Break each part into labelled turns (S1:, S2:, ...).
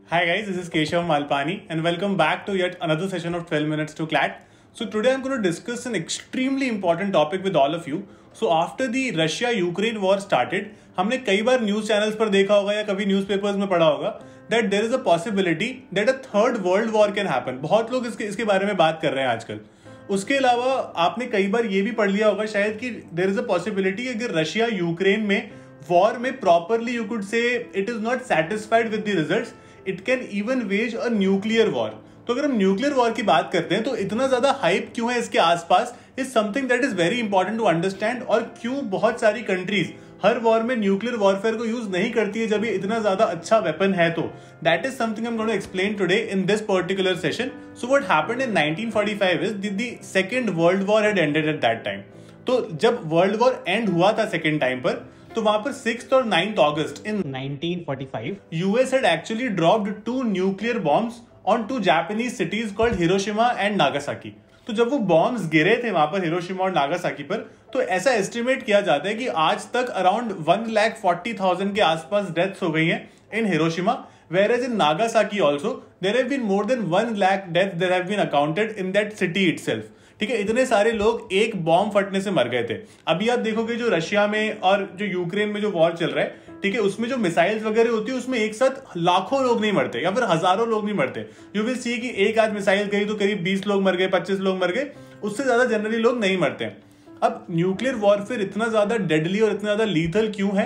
S1: Hi guys, this is Keshav Malpani and welcome back to yet another session of 12 minutes to CLAT. So today I'm going to discuss an extremely important topic with all of you. So after the Russia-Ukraine war started, हमने कई बार news channels पर देखा होगा या कभी newspapers में पढ़ा होगा that there is a possibility that a third world war can happen. बहुत लोग इसके बारे में बात कर रहे हैं आजकल. उसके अलावा आपने कई बार ये भी पढ़ लिया होगा शायद कि there is a possibility अगर रशिया यूक्रेन में वॉर में properly you could say it is not satisfied with the results, it can even wage a nuclear war. तो अगर हम न्यूक्लियर वॉर की बात करते हैं तो इतना ज्यादा हाइप क्यों है इसके आसपास is something that is very important to understand. और क्यों बहुत सारी कंट्रीज हर वॉर में न्यूक्लियर वॉरफेयर को यूज नहीं करती है जब ये इतना ज्यादा अच्छा वेपन है. तो that is something I am going to explain today in this particular session. So what happened in 1945 is the second world war had ended at that time. तो जब वर्ल्ड वॉर एंड हुआ था second time पर, तो वहां पर 6th और 9th August in 1945 US had actually dropped 2 nuclear bombs on 2 Japanese cities called Hiroshima and Nagasaki. तो जब वो बॉम्ब्स गिरे थे वहां पर हिरोशिमा और नागासाकी पर, तो ऐसा एस्टिमेट किया जाता है कि आज तक अराउंड 1,40,000 के आसपास डेथ्स हो गई हैं इन Hiroshima, whereas in Nagasaki also there have been more than 1 lakh deaths that have been accounted in that city itself. ठीक है, इतने सारे लोग एक बॉम्ब फटने से मर गए थे. अभी आप देखोगे जो रशिया में और जो यूक्रेन में जो वॉर चल रहा है, ठीक है, उसमें जो मिसाइल्स वगैरह होती है उसमें एक साथ लाखों लोग नहीं मरते या फिर हजारों लोग नहीं मरते. यू विल सी कि एक आध मिसाइल गई तो करीब 20 लोग मर गए, 25 लोग मर गए, उससे ज्यादा जनरली लोग नहीं मरते. अब न्यूक्लियर वॉरफेयर इतना ज्यादा डेडली और इतना ज्यादा लीथल क्यों है?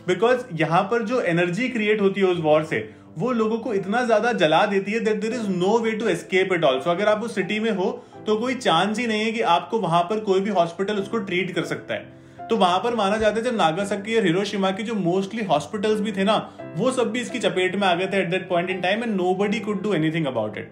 S1: बिकॉज यहां पर जो एनर्जी क्रिएट होती है उस वॉर से वो लोगों को इतना ज्यादा जला देती है that there is no way to escape it also. अगर आप उस सिटी में हो तो कोई चांस ही नहीं है कि आपको वहां पर कोई भी हॉस्पिटल उसको ट्रीट कर सकता है. तो वहां पर माना जाता है जब नागासाकी और हिरोशिमा की जो मोस्टली हॉस्पिटल्स भी थे ना, वो सब भी इसकी चपेट में आ गए थे at that point in time and nobody could do anything about it.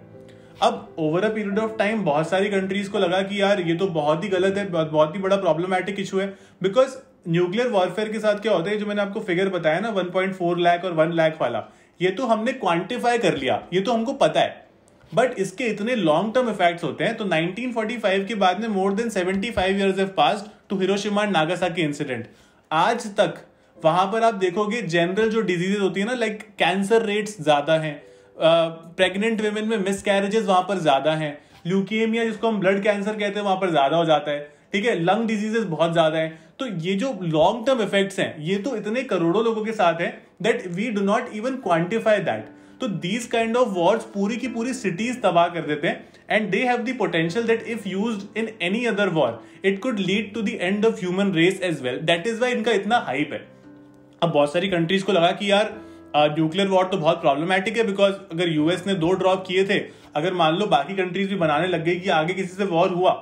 S1: अब over a period of time बहुत सारी कंट्रीज को लगा कि यार ये तो बहुत ही गलत है, बहुत ही बड़ा प्रॉब्लमैटिक इशू है. बिकॉज न्यूक्लियर वॉरफेयर के साथ क्या होता है, जो मैंने आपको फिगर बताया ना 1.4 लाख और 1 लाख वाला, ये तो हमने क्वांटिफाई कर लिया, ये तो हमको पता है, बट इसके इतने लॉन्ग टर्म इफेक्ट्स होते हैं. तो 1945 के बाद में more than 75 years have passed to Hiroshima and Nagasaki incident. आज तक वहां पर आप देखोगे जनरल जो डिजीजेस होती है ना, लाइक कैंसर रेट्स ज्यादा हैं, प्रेग्नेंट वुमेन में मिसकैरेजेस वहां पर ज्यादा हैं, ल्यूकेमिया जिसको हम ब्लड कैंसर कहते हैं वहां पर ज्यादा हो जाता है. ठीक है, लंग डिजीजेस बहुत ज्यादा है. तो ये जो लॉन्ग टर्म इफेक्ट्स हैं ये तो इतने करोड़ों लोगों के साथ हैं that we do not even quantify that. तो दीज काइंड ऑफ वॉर्स पूरी की पूरी सिटीज तबाह कर देते हैं and they have the potential that if used in any other war it could lead to the end of human race as well. That is why इनका इतना hype है. अब बहुत सारी कंट्रीज को लगा कि यार न्यूक्लियर वॉर तो बहुत प्रॉब्लमैटिक है, बिकॉज अगर यूएस ने 2 ड्रॉप किए थे, अगर मान लो बाकी कंट्रीज भी बनाने लग गई कि आगे किसी से वॉर हुआ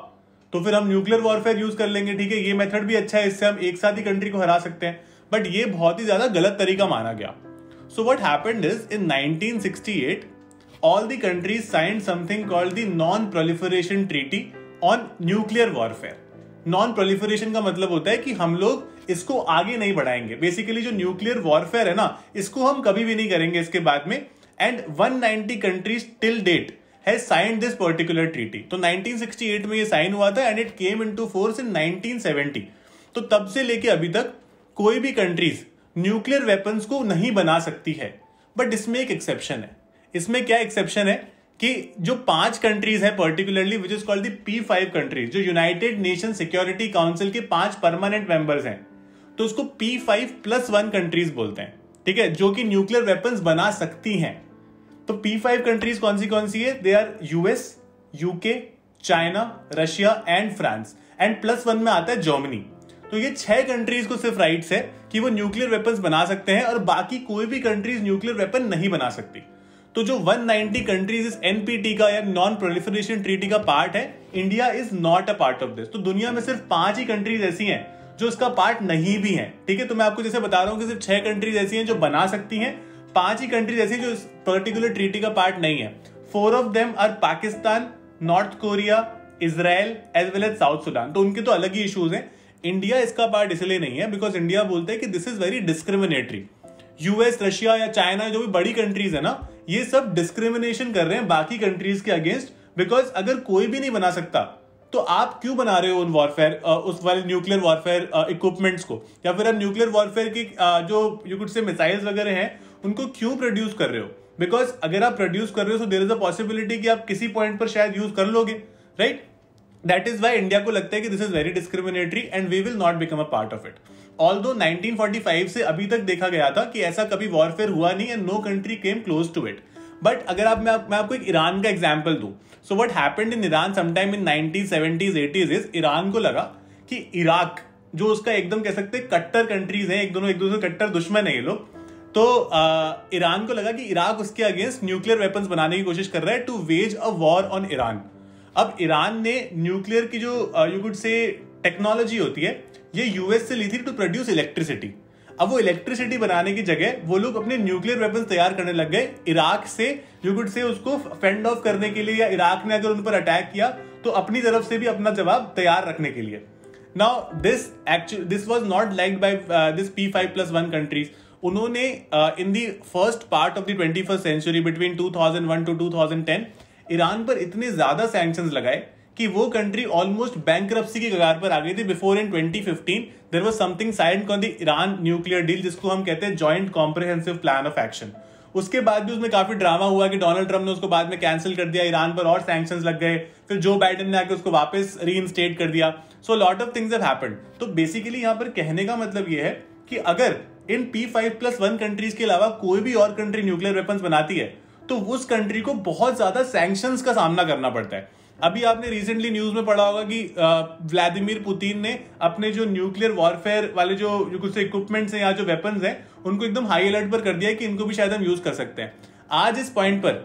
S1: तो फिर हम न्यूक्लियर वॉरफेयर यूज कर लेंगे. ठीक है, ये मेथड भी अच्छा है, इससे हम एक साथ ही कंट्री को हरा सकते हैं, बट ये बहुत ही ज्यादा गलत तरीका माना गया. So what happened is in 1968 all the countries signed something called the Non-Proliferation Treaty on Nuclear Warfare. Non-Proliferation का मतलब होता है कि हम लोग इसको आगे नहीं बढ़ाएंगे. बेसिकली जो न्यूक्लियर वॉरफेयर है ना, इसको हम कभी भी नहीं करेंगे इसके बाद में. And 190 countries till date has signed this particular treaty. तो 1968 में ये साइन हुआ था and it came into force in 1970. तो तब से लेके अभी तक कोई भी कंट्रीज न्यूक्लियर वेपन्स को नहीं बना सकती है. बट इसमें एक एक्सेप्शन है. इसमें क्या एक्सेप्शन है कि जो 5 कंट्रीज है particularly which is called the P5 countries, जो यूनाइटेड नेशन सिक्योरिटी काउंसिल के 5 परमानेंट मेंबर्स हैं, तो उसको P5+1 कंट्रीज बोलते हैं. ठीक है, जो कि न्यूक्लियर वेपन्स बना सकती हैं. तो P5 कंट्रीज कौन सी है? They are US, UK, China, Russia and France. And +1 में आता है जर्मनी. तो ये 6 कंट्रीज को सिर्फ राइट्स है कि वो न्यूक्लियर वेपन्स बना सकते हैं और बाकी कोई भी कंट्रीज न्यूक्लियर वेपन नहीं बना सकती. तो जो 190 कंट्रीज इस एनपीटी का या नॉन प्रोलिफरेशन ट्रीटी का पार्ट है, India is not a part of this. तो दुनिया में सिर्फ 5 ही कंट्रीज ऐसी हैं जो इसका पार्ट नहीं भी हैं. ठीक है, तो मैं आपको जैसे बता रहा हूं कि सिर्फ 6 कंट्रीज ऐसी हैं जो बना सकती हैं, 5 ही कंट्रीज ऐसी जो इस पर्टिकुलर ट्रीटी का पार्ट नहीं है. 4 of them are Pakistan, North Korea, Israel as well as South Sudan. तो उनके तो अलग ही इश्यूज हैं. इंडिया इसका पार्ट इसलिए नहीं है बिकॉज इंडिया बोलते हैं कि this is very discriminatory. US, Russia या चाइना जो भी बड़ी कंट्रीज है ना, ये सब डिस्क्रिमिनेशन कर रहे हैं बाकी कंट्रीज के अगेंस्ट. बिकॉज अगर कोई भी नहीं बना सकता तो आप क्यों बना रहे हो उन वॉरफेयर उस वाले न्यूक्लियर वॉरफेयर इक्विपमेंट्स को, या फिर आप न्यूक्लियर वॉरफेयर की जो यू कुड से मिसाइल्स वगैरह हैं उनको क्यों प्रोड्यूस कर रहे हो? बिकॉज अगर आप प्रोड्यूस कर रहे हो तो देयर इज अ पॉसिबिलिटी कि आप किसी पॉइंट पर शायद यूज कर लोगे, right? That is why India को लगता है कि this is very discriminatory and we will not become a part of it. Although 1945 से अभी तक देखा गया था कि ऐसा कभी वॉरफेयर हुआ नहीं and no country came close to it. But अगर मैं आपको एक ईरान का एग्जाम्पल दूं, so what happened in Iran sometime in 90s 70s 80s is Iran को लगा कि इराक जो उसका एकदम कह सकते हैं कट्टर कंट्रीज हैं, एक दूसरे कट्टर दुश्मन है ये लोग, तो ईरान को लगा कि इराक उसके अगेंस्ट न्यूक्लियर वेपन्स बनाने की कोशिश कर रहा है to wage a war on Iran. अब ईरान ने न्यूक्लियर की जो यू कुड से टेक्नोलॉजी होती है ये यूएस से ली थी टू प्रोड्यूस इलेक्ट्रिसिटी। अब वो इलेक्ट्रिसिटी बनाने की जगह वो लोग अपने न्यूक्लियर वेपन्स तैयार करने लग गए इराक से, यू कुड से उसको फेंड ऑफ करने के लिए, या इराक ने अगर उन पर अटैक किया तो अपनी तरफ से भी अपना जवाब तैयार रखने के लिए। Now this was not liked by this P5+1 countries. उन्होंने in the first part of the 21st century between 2001 to 2010 Iran पर इतने ज्यादा सैंक्शंस लगाए कि वो कंट्री ऑलमोस्ट बैंकरप्सी की कगार पर आ गई थी। Before in 2015 there was something signed on the Iran nuclear deal, जिसको हम कहते हैं joint comprehensive plan of action. उसके बाद भी उसमें काफी ड्रामा हुआ कि डोनाल्ड ट्रम्प ने उसको बाद में कैंसिल कर दिया, ईरान पर और सैंक्शंस लग गए, फिर जो बाइडेन ने आके उसको वापस रीइंस्टेट कर दिया। So lot of things have happened. तो बेसिकली यहाँ पर कहने का मतलब ये है कि अगर इन P5+1 कंट्रीज के अलावा कोई भी और कंट्री न्यूक्लियर वेपन्स बनाती है तो उस कंट्री को बहुत ज्यादा सैंक्शंस का सामना करना पड़ता है। अभी आपने रिसेंटली न्यूज में पढ़ा होगा कि व्लादिमीर पुतिन ने अपने जो न्यूक्लियर वॉरफेयर वाले जो कुछ इक्विपमेंट्स हैं या जो वेपन्स हैं उनको एकदम हाई अलर्ट पर कर दिया है कि इनको भी शायद हम यूज कर सकते हैं। आज इस पॉइंट पर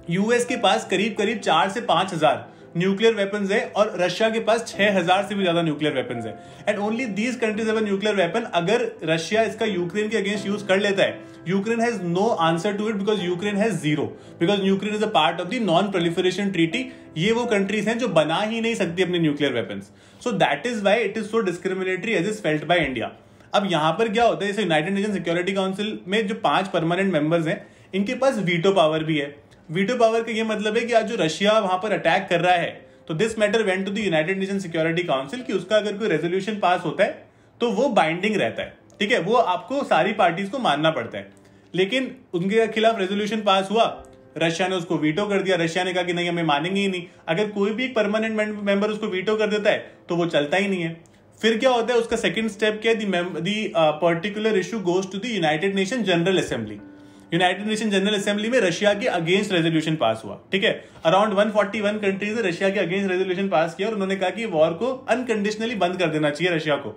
S1: यूएस के पास करीब 4 से 5 हजार न्यूक्लियर वेपन्स है और रशिया के पास 6000 से भी ज्यादा न्यूक्लियर वेपन्स है। And only these countries have a nuclear weapon. अगर रशिया इसका यूक्रेन के अगेंस्ट यूज कर लेता है, Ukraine has no answer to it because Ukraine has zero, because Ukraine is a part of the non proliferation treaty. ये वो countries हैं जो बना ही नहीं सकती अपने nuclear weapons. So that is why it is so discriminatory as is felt by India. अब यहां पर क्या होता है, जैसे यूनाइटेड नेशन सिक्योरिटी काउंसिल में जो 5 परमानेंट मेंबर्स हैं इनके पास वीटो पावर भी है। वीटो पावर का ये मतलब है कि आज जो रशिया वहां पर अटैक कर रहा है तो this matter went to the United Nation Security Council कि उसका अगर कोई रेजोल्यूशन पास होता है तो वो बाइंडिंग रहता है, ठीक है, वो आपको सारी पार्टीज को मानना पड़ता है। लेकिन उनके खिलाफ रेजोल्यूशन पास हुआ, रशिया ने उसको वीटो कर दिया। रशिया ने कहा कि नहीं, हमें मानेंगे ही नहीं। अगर कोई भी एक परमानेंट मेंबर उसको वीटो कर देता है तो वो चलता ही नहीं है। फिर क्या होता है, उसका सेकंड स्टेप क्या है, the particular issue goes to the United Nation General Assembly. United Nation General Assembly में रशिया के अगेंस्ट रेजोल्यूशन पास हुआ, ठीक है। अराउंड 141 कंट्रीज ने रशिया के अगेंस्ट रेजोल्यूशन पास किया और उन्होंने कहा कि वॉर को अनकंडीशनली बंद कर देना चाहिए रशिया को।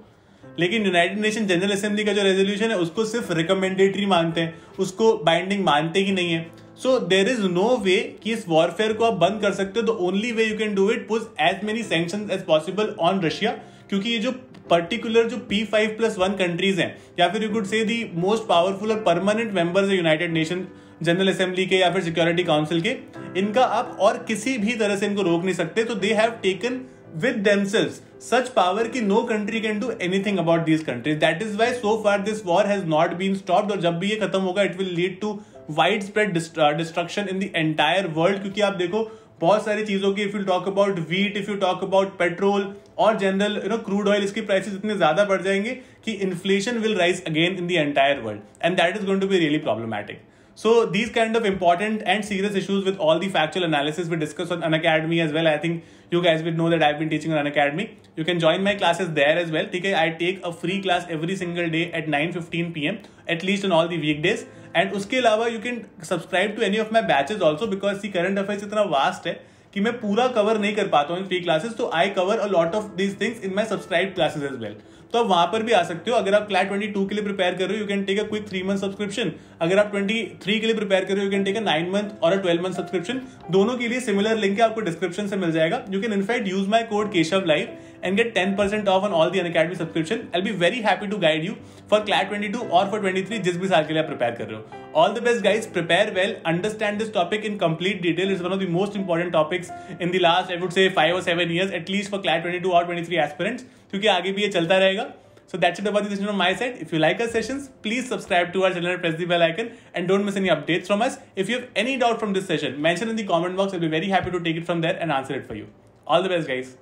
S1: लेकिन यूनाइटेड नेशन जनरल असेंबली का जो रेजोल्यूशन है उसको सिर्फ रिकमेंडेटरी मानते हैं, उसको बाइंडिंग मानते ही नहीं है। सो देर इज नो वे कि इस वॉरफेयर को आप बंद कर सकते हो। The only way you can do it push as many sanctions as possible on Russia, क्योंकि ये जो पर्टिकुलर जो P5+1 कंट्रीज हैं या फिर यू कुड से दी मोस्ट पावरफुल और परमानेंट मेंबर्स है यूनाइटेड नेशन जनरल असेंबली के या फिर सिक्योरिटी काउंसिल के, इनका आप और किसी भी तरह से इनको रोक नहीं सकते। तो they have taken with themselves such power कि no country can do anything about these countries. That is why so far this war has not been stopped. और जब भी ये खत्म होगा it will lead to wide spread destruction in the entire world. क्योंकि आप देखो बहुत सारी चीजों की, if you talk about wheat, if you talk about petrol और जनरल क्रूड ऑयल, इसकी प्राइसेस इतने ज्यादा बढ़ जाएंगे कि inflation will rise again in the entire world and that is going to be really problematic. So these kind of important and serious issues with all the factual analysis we discuss on Unacademy as well. I think you guys will know that I've been teaching on Unacademy. You can join my classes there as well. Okay, I take a free class every single day at 9:15 PM at least on all the weekdays. And उसके अलावा you can subscribe to any of my batches also because the current affairs इतना vast है कि मैं पूरा cover नहीं कर पाता हूँ इन फ्री क्लासेस. तो I cover a lot of these things in my subscribed classes as well. तो आप वहां पर भी आ सकते हो. अगर आप क्लैट 22 के लिए प्रिपेयर कर रहे हो, you can take a quick 3 month subscription. अगर आप 23 के लिए प्रिपेयर कर रहे हो, you can take a 9 month और अ 12 मंथ सब्सक्रिप्शन. दोनों के लिए सिमिलर लिंक है, आपको डिस्क्रिप्शन से मिल जाएगा. You can in fact use my code Keshav live and get 10% off on all the Unacademy subscription. I'll be very happy to guide you for CLAT 22 or for 23 जिस भी साल के लिए आप प्रिपेयर कर रहे हो. All the best guys, prepare well, understand this topic in complete detail. It's one of the most important topics in the last, I would say 5 or 7 years at least for CLAT 22 or 23 aspirants, क्योंकि आगे भी ये चलता रहेगा. So that's it about the session on my side. If you like our sessions, please subscribe to our channel and press the bell icon and don't miss any updates from us. If you have any doubt from this session, mention in the comment box. I'll be very happy to take it from there and answer it for you. All the best guys.